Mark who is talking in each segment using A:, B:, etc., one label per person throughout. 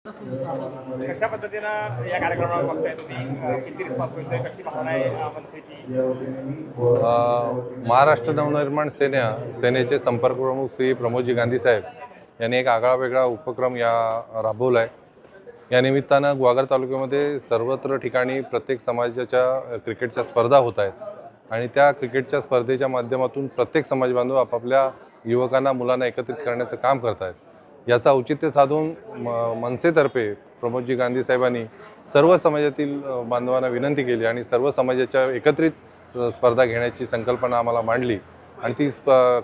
A: कशा पद्धतीनं या कार्यक्रमाला बघताय तुम्ही? किती रिस्पॉन्स मिळतोय? कशी भावना आहे मनसेची?
B: महाराष्ट्र नवनिर्माण सेनेचे संपर्क प्रमुख श्री प्रमोदजी गांधी साहेब यांनी एक आगळा वेगळा उपक्रम राबवला आहे। या निमित्तानं ग्वागर तालुक्यामध्ये सर्वत्र ठिकाणी प्रत्येक समाजाच्या क्रिकेटच्या स्पर्धा होत आहेत आणि त्या क्रिकेटच्या स्पर्धेच्या माध्यमातून प्रत्येक समाज बांधव आपापल्या युवकांना मुलांना एकत्रित करण्याचं काम करत आहेत। याचा औचित्य साधून मनसेतर्फे प्रमोदजी गांधी साहेबांनी सर्व समाजातील बांधवांना विनंती केली आणि सर्व समाजाच्या एकत्रित स्पर्धा घेण्याची संकल्पना आम्हाला मांडली आणि ती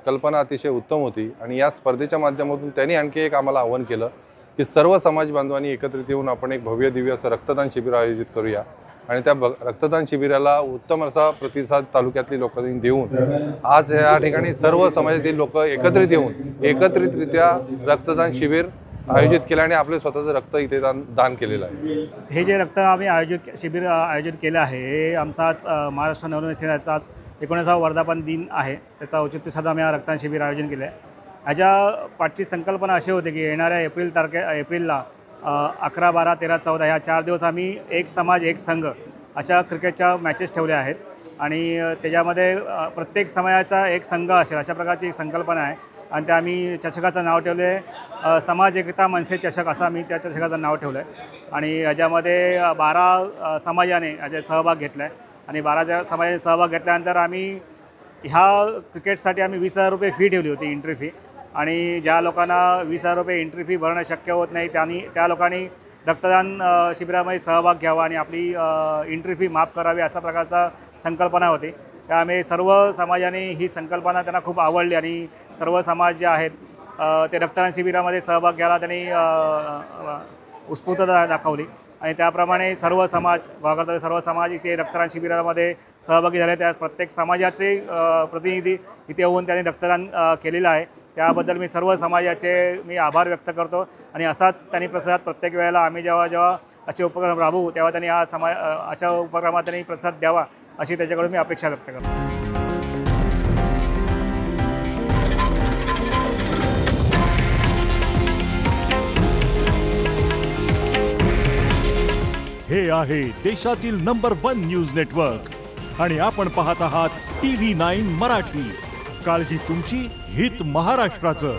B: कल्पना अतिशय उत्तम होती। आणि या स्पर्धेच्या माध्यमातून त्यांनी आणखी एक आम्हाला आव्हान केलं की सर्व समाज बांधवांनी एकत्रित येऊन आपण एक भव्य दिव्य असं रक्तदान शिबिर आयोजित करूया आणि त्या रक्तदान शिबिराला उत्तम असा प्रतिसाद तालुक्यातली लोकांनी देऊन आज या ठिकाणी सर्व समाजातील लोक एकत्रित येऊन एकत्रितरित्या रक्तदान शिबिर आयोजित केलं आणि आपले स्वतःचं रक्त इथे दान केलेलं आहे।
C: हे जे रक्त आम्ही शिबिर आयोजित केलं आहे हे आमचा आज महाराष्ट्र नवनिर्माण सेनेचा आज 19वा वर्धापन दिन आहे। त्याचा औचित्य साधून आम्ही रक्तदान शिबिर आयोजन केलं आहे। ह्याच्या पाठची संकल्पना अशी होती की येणाऱ्या एप्रिलला 11, 12, 13, 14 ह्या 4 दिवस आम्ही एक समाज एक संघ अशा क्रिकेटच्या मॅचेस ठेवल्या आहेत आणि त्याच्यामध्ये प्रत्येक समाजाचा एक संघ असेल अशा प्रकारची एक संकल्पना आहे आणि त्या आम्ही चषकाचं नाव ठेवलं आहे समाज एकता मनसे चषक असं आम्ही त्या चषकाचं नाव ठेवलं आहे। आणि याच्यामध्ये 12 समाजाने याच्यात सहभाग घेतला आहे आणि 12 समाजाने सहभाग घेतल्यानंतर आम्ही ह्या क्रिकेटसाठी आम्ही 20,000 रुपये फी ठेवली होती, एंट्री फी। आणि ज्या लोकांना 20,000 रुपये एंट्री फी भरणं शक्य होत नाही त्या लोकांनी रक्तदान शिबिरामध्ये सहभाग घ्यावा आणि आपली एंट्री फी माफ करावी अशा प्रकारचा संकल्पना होती। त्यामुळे सर्व समाजाने ही संकल्पना त्यांना खूप आवडली आणि सर्व समाज जे आहेत ते रक्तदान शिबिरामध्ये सहभाग घ्यायला त्यांनी उत्स्फूर्तता दाखवली आणि त्याप्रमाणे सर्व समाज इथे रक्तदान शिबिरामध्ये सहभागी झाले। त्यास प्रत्येक समाजाचे प्रतिनिधी इथे येऊन त्यांनी रक्तदान केलेलं आहे। त्याबद्दल मी सर्व समाजाचे आभार व्यक्त करतो आणि असाच त्यांनी प्रतिसाद प्रत्येक वेळेला आम्ही जेव्हा असे उपक्रम राबवू तेव्हा त्यांनी अशा उपक्रमात त्यांनी प्रतिसाद द्यावा अशी त्याच्याकडून मी अपेक्षा व्यक्त करतो।
D: हे आहे देशातील नंबर 1 न्यूज नेटवर्क आणि आपण पाहत आहात TV9 मराठी। काळजी तुमची, हित महाराष्ट्राचं।